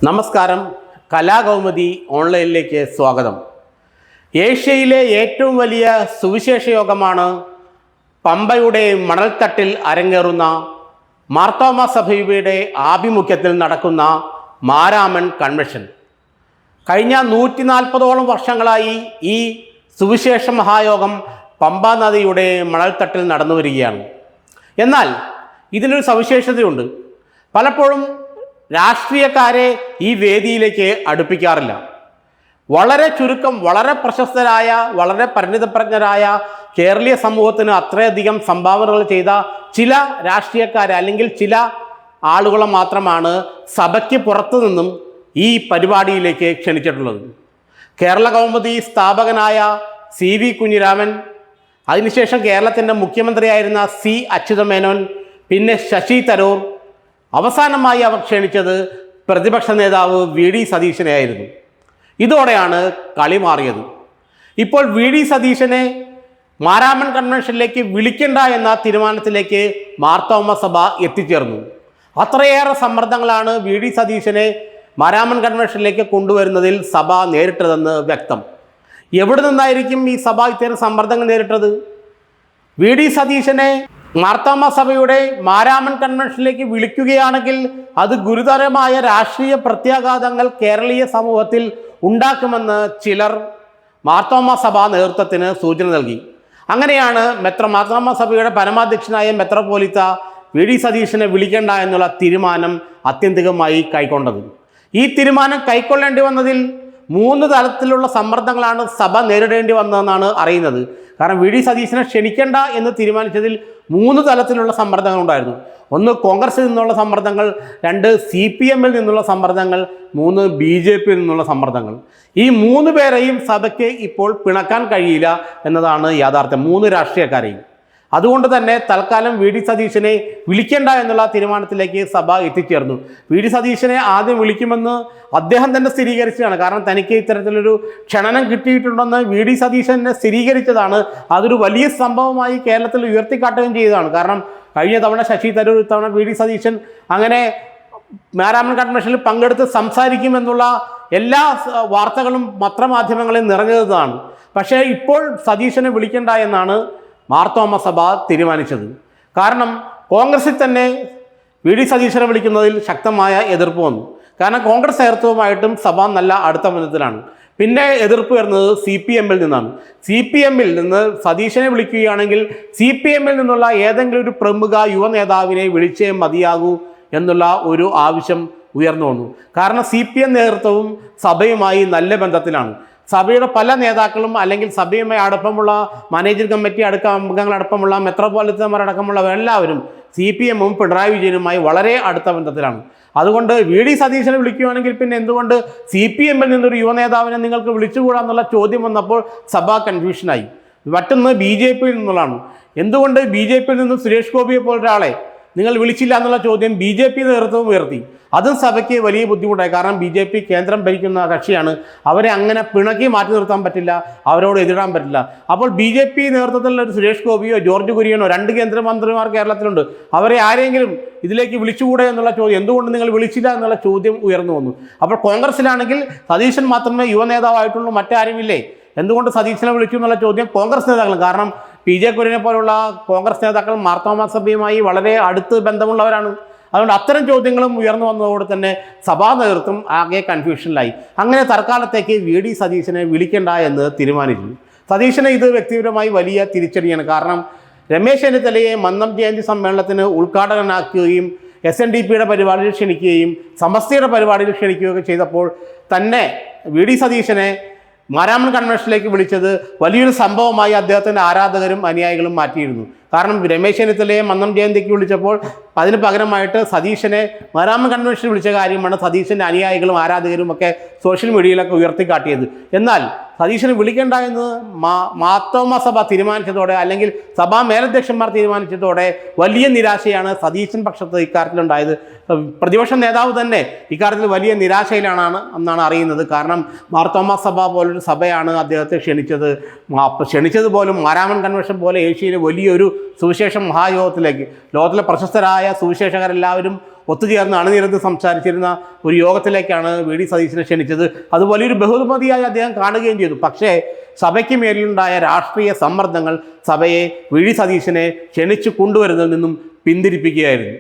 നമസ്കാരം. കലാകൗമുദി ഓൺലൈനിലേക്ക് സ്വാഗതം. ഏഷ്യയിലെ ഏറ്റവും വലിയ സുവിശേഷ യോഗമാണ് പമ്പയുടെ മണൽത്തട്ടിൽ അരങ്ങേറുന്ന മാർത്തോമാ സഭയുടെ ആഭിമുഖ്യത്തിൽ നടക്കുന്ന മാരാമൺ കൺവെൻഷൻ. കഴിഞ്ഞ 140ഓളം വർഷങ്ങളായി ഈ സുവിശേഷ മഹായോഗം പമ്പാ നദിയുടെ മണൽത്തട്ടിൽ നടന്നു വരികയാണ്. എന്നാൽ ഇതിനൊരു സവിശേഷതയുണ്ട്. പലപ്പോഴും രാഷ്ട്രീയക്കാരെ ഈ വേദിയിലേക്ക് അടുപ്പിക്കാറില്ല. വളരെ ചുരുക്കം, വളരെ പ്രശസ്തരായ, വളരെ പരിണിതപ്രജ്ഞരായ കേരളീയ സമൂഹത്തിന് അത്രയധികം സംഭാവനകൾ ചെയ്ത ചില രാഷ്ട്രീയക്കാരെ അല്ലെങ്കിൽ ചില ആളുകളെ മാത്രമാണ് സഭയ്ക്ക് പുറത്തു നിന്നും ഈ പരിപാടിയിലേക്ക് ക്ഷണിച്ചിട്ടുള്ളത്. കേരള കൗമുദി സ്ഥാപകനായ CV കുഞ്ഞിരാമൻ, അതിനുശേഷം കേരളത്തിൻ്റെ മുഖ്യമന്ത്രിയായിരുന്ന C അച്യുതമേനോൻ, പിന്നെ ശശി തരൂർ, അവസാനമായി അവർ ക്ഷണിച്ചത് പ്രതിപക്ഷ നേതാവ് VD സതീശനെയായിരുന്നു. ഇതോടെയാണ് കളി മാറിയത്. ഇപ്പോൾ VD സതീശനെ മാരാമൺ കൺവെൻഷനിലേക്ക് വിളിക്കണ്ട എന്ന തീരുമാനത്തിലേക്ക് മാർത്തോമാ സഭ എത്തിച്ചേർന്നു. അത്രയേറെ സമ്മർദ്ദങ്ങളാണ് VD സതീശനെ മാരാമൺ കൺവെൻഷനിലേക്ക് കൊണ്ടുവരുന്നതിൽ സഭ നേരിട്ടതെന്ന് വ്യക്തം. എവിടെ നിന്നായിരിക്കും ഈ സഭ ഇത്തരം സമ്മർദ്ദങ്ങൾ നേരിട്ടത്? VD സതീശനെ മാർത്തോമാ സഭയുടെ മാരാമൺ കൺവെൻഷനിലേക്ക് വിളിക്കുകയാണെങ്കിൽ അത് ഗുരുതരമായ രാഷ്ട്രീയ പ്രത്യാഘാതങ്ങൾ കേരളീയ സമൂഹത്തിൽ ഉണ്ടാക്കുമെന്ന് ചിലർ മാർത്തോമാ സഭാ നേതൃത്വത്തിന് സൂചന നൽകി. അങ്ങനെയാണ് മാർത്തോമാ സഭയുടെ പരമാധ്യക്ഷനായ മെത്രോപൊലീത്ത VD സതീശനെ വിളിക്കേണ്ട എന്നുള്ള തീരുമാനം ആത്യന്തികമായി കൈക്കൊണ്ടത്. ഈ തീരുമാനം കൈക്കൊള്ളേണ്ടി വന്നതിൽ 3 തലത്തിലുള്ള സമ്മർദ്ദങ്ങളാണ് സഭ നേരിടേണ്ടി വന്നതെന്നാണ് അറിയുന്നത്. കാരണം VD സതീശനെ ക്ഷണിക്കേണ്ട എന്ന് തീരുമാനിച്ചതിൽ 3 തലത്തിലുള്ള സമ്മർദ്ദങ്ങൾ ഉണ്ടായിരുന്നു. 1 കോൺഗ്രസിൽ നിന്നുള്ള സമ്മർദ്ദങ്ങൾ, 2 CPMൽ നിന്നുള്ള സമ്മർദ്ദങ്ങൾ, 3 BJPയിൽ നിന്നുള്ള സമ്മർദ്ദങ്ങൾ. ഈ 3 പേരെയും സഭയ്ക്ക് ഇപ്പോൾ പിണക്കാൻ കഴിയില്ല എന്നതാണ് യാഥാർത്ഥ്യം, 3 രാഷ്ട്രീയക്കാരെയും. അതുകൊണ്ട് തന്നെ തൽക്കാലം VD സതീശനെ വിളിക്കേണ്ട എന്നുള്ള തീരുമാനത്തിലേക്ക് സഭ എത്തിച്ചേർന്നു. VD സതീശനെ ആദ്യം വിളിക്കുമെന്ന് അദ്ദേഹം തന്നെ സ്ഥിരീകരിച്ചതാണ്. കാരണം തനിക്ക് ഇത്തരത്തിലൊരു ക്ഷണനം കിട്ടിയിട്ടുണ്ടെന്ന് VD സതീശനെ സ്ഥിരീകരിച്ചതാണ്. അതൊരു വലിയ സംഭവമായി കേരളത്തിൽ ഉയർത്തിക്കാട്ടുകയും ചെയ്തതാണ്. കാരണം കഴിഞ്ഞ തവണ ശശി തരൂർ, ഇത്തവണ VD സതീശൻ അങ്ങനെ മാരാമൺ കൺവെൻഷനിൽ പങ്കെടുത്ത് സംസാരിക്കുമെന്നുള്ള എല്ലാ വാർത്തകളും പത്രമാധ്യമങ്ങളിൽ നിറഞ്ഞതാണ്. പക്ഷേ ഇപ്പോൾ സതീശനെ വിളിക്കേണ്ട എന്നാണ് മാർത്തോമാ സഭ തീരുമാനിച്ചത്. കാരണം കോൺഗ്രസിൽ തന്നെ VD സതീശനെ വിളിക്കുന്നതിൽ ശക്തമായ എതിർപ്പ് വന്നു. കാരണം കോൺഗ്രസ് നേതൃത്വവുമായിട്ടും സഭ നല്ല അടുത്ത ബന്ധത്തിലാണ്. പിന്നെ എതിർപ്പ് വരുന്നത് CPMൽ നിന്നാണ്. CPMൽ നിന്ന് സതീശനെ വിളിക്കുകയാണെങ്കിൽ CPMൽ നിന്നുള്ള ഏതെങ്കിലും ഒരു പ്രമുഖ യുവ നേതാവിനെ വിളിച്ചേ മതിയാകൂ എന്നുള്ള ഒരു ആവശ്യം ഉയർന്നു വന്നു. കാരണം CPM നേതൃത്വവും സഭയുമായി നല്ല ബന്ധത്തിലാണ്. സഭയുടെ പല നേതാക്കളും അല്ലെങ്കിൽ സഭയുമായി അടുപ്പമുള്ള മാനേജിംഗ് കമ്മിറ്റി അംഗങ്ങളടക്കമുള്ള മെത്രോപൊളിറ്റന്മാരടക്കമുള്ള എല്ലാവരും CPMും പിണറായി വിജയനുമായി വളരെ അടുത്ത ബന്ധത്തിലാണ്. അതുകൊണ്ട് VD സതീശനെ വിളിക്കുകയാണെങ്കിൽ പിന്നെ എന്തുകൊണ്ട് CPMൽ നിന്നൊരു യുവ നേതാവിനെ നിങ്ങൾക്ക് വിളിച്ചുകൂടാന്നുള്ള ചോദ്യം വന്നപ്പോൾ സഭ കൺഫ്യൂഷനായി. മറ്റൊന്ന് BJPയിൽ നിന്നുള്ളതാണ്. എന്തുകൊണ്ട് BJPയിൽ നിന്ന് സുരേഷ് ഗോപിയെ പോലൊരാളെ നിങ്ങൾ വിളിച്ചില്ല എന്നുള്ള ചോദ്യം BJP നേതൃത്വം ഉയർത്തി. അതും സഭയ്ക്ക് വലിയ ബുദ്ധിമുട്ടായി. കാരണം BJP കേന്ദ്രം ഭരിക്കുന്ന കക്ഷിയാണ്. അവരെ അങ്ങനെ പിണക്കി മാറ്റി നിർത്താൻ പറ്റില്ല, അവരോട് എതിരാൻ പറ്റില്ല. അപ്പോൾ BJP നേതൃത്വത്തിലുള്ള ഒരു സുരേഷ് ഗോപിയോ ജോർജ് കുര്യനോ 2 കേന്ദ്രമന്ത്രിമാർ കേരളത്തിലുണ്ട്. അവരെ ആരെങ്കിലും ഇതിലേക്ക് വിളിച്ചുകൂടെ എന്നുള്ള ചോദ്യം, എന്തുകൊണ്ട് നിങ്ങൾ വിളിച്ചില്ല എന്നുള്ള ചോദ്യം ഉയർന്നു വന്നു. അപ്പോൾ കോൺഗ്രസിലാണെങ്കിൽ സതീശൻ മാത്രമേ യുവ നേതാവായിട്ടുള്ളൂ, മറ്റാരുമില്ലേ, എന്തുകൊണ്ട് സതീശനെ വിളിച്ചു എന്നുള്ള ചോദ്യം കോൺഗ്രസ് നേതാക്കൾ, കാരണം PJ കുര്യനെ പോലുള്ള കോൺഗ്രസ് നേതാക്കൾ മാർത്തോമാ സഭയുമായി വളരെ അടുത്ത് ബന്ധമുള്ളവരാണ്. അതുകൊണ്ട് അത്തരം ചോദ്യങ്ങളും ഉയർന്നു വന്നതോടെ തന്നെ സഭാ നേതൃത്വം ആകെ കൺഫ്യൂഷനിലായി. അങ്ങനെ തൽക്കാലത്തേക്ക് VD സതീശനെ വിളിക്കേണ്ട എന്ന് തീരുമാനിച്ചു. സതീശനെ ഇത് വ്യക്തിപരമായി വലിയ തിരിച്ചടിയാണ്. കാരണം രമേശ് ചെന്നിത്തലയെ മന്നം ജയന്തി സമ്മേളനത്തിന് ഉദ്ഘാടകനാക്കുകയും SNDPയുടെ പരിപാടിയിൽ ക്ഷണിക്കുകയും സമസ്തയുടെ പരിപാടിയിൽ ക്ഷണിക്കുകയൊക്കെ ചെയ്തപ്പോൾ തന്നെ VD സതീശനെ മാരാമൺ കൺവെൻഷനിലേക്ക് വിളിച്ചത് വലിയൊരു സംഭവമായി അദ്ദേഹത്തിൻ്റെ ആരാധകരും അനുയായികളും മാറ്റിയിരുന്നു. കാരണം രമേശ് ചെന്നിത്തലയെ മന്നം ജയന്തിക്ക് വിളിച്ചപ്പോൾ അതിന് പകരമായിട്ട് സതീശനെ മാരാമൺ കൺവെൻഷന് വിളിച്ച കാര്യമാണ് സതീശൻ്റെ അനുയായികളും ആരാധകരും ഒക്കെ സോഷ്യൽ മീഡിയയിലൊക്കെ ഉയർത്തിക്കാട്ടിയത്. എന്നാൽ സതീശനെ വിളിക്കേണ്ട എന്ന് മാർത്തോമാ സഭ തീരുമാനിച്ചതോടെ, അല്ലെങ്കിൽ സഭാ മേലധ്യക്ഷന്മാർ തീരുമാനിച്ചതോടെ വലിയ നിരാശയാണ് സതീശൻ പക്ഷത്ത് ഇക്കാര്യത്തിലുണ്ടായത്. പ്രതിപക്ഷ നേതാവ് തന്നെ ഇക്കാര്യത്തിൽ വലിയ നിരാശയിലാണ് എന്നാണ് അറിയുന്നത്. കാരണം മാർത്തോമാ സഭ പോലൊരു സഭയാണ് അദ്ദേഹത്തെ ക്ഷണിച്ചത് പോലും മാരാമൺ കൺവെൻഷൻ പോലെ ഏഷ്യയിലെ വലിയൊരു സുവിശേഷ മഹായോഗത്തിലേക്ക് ലോകത്തിലെ പ്രശസ്തരായ സുവിശേഷകരെല്ലാവരും ഒത്തുചേർന്ന് അണിനിരന്ന് സംസാരിച്ചിരുന്ന ഒരു യോഗത്തിലേക്കാണ് വി.ഡി. സതീശനെ ക്ഷണിച്ചത്. അത് വലിയൊരു ബഹുമതിയായി അദ്ദേഹം കാണുകയും ചെയ്തു. പക്ഷേ സഭയ്ക്ക് മേലിലുണ്ടായ രാഷ്ട്രീയ സമ്മർദ്ദങ്ങൾ സഭയെ വി.ഡി. സതീശനെ ക്ഷണിച്ചു കൊണ്ടുവരുന്നതിൽ നിന്നും പിന്തിരിപ്പിക്കുകയായിരുന്നു.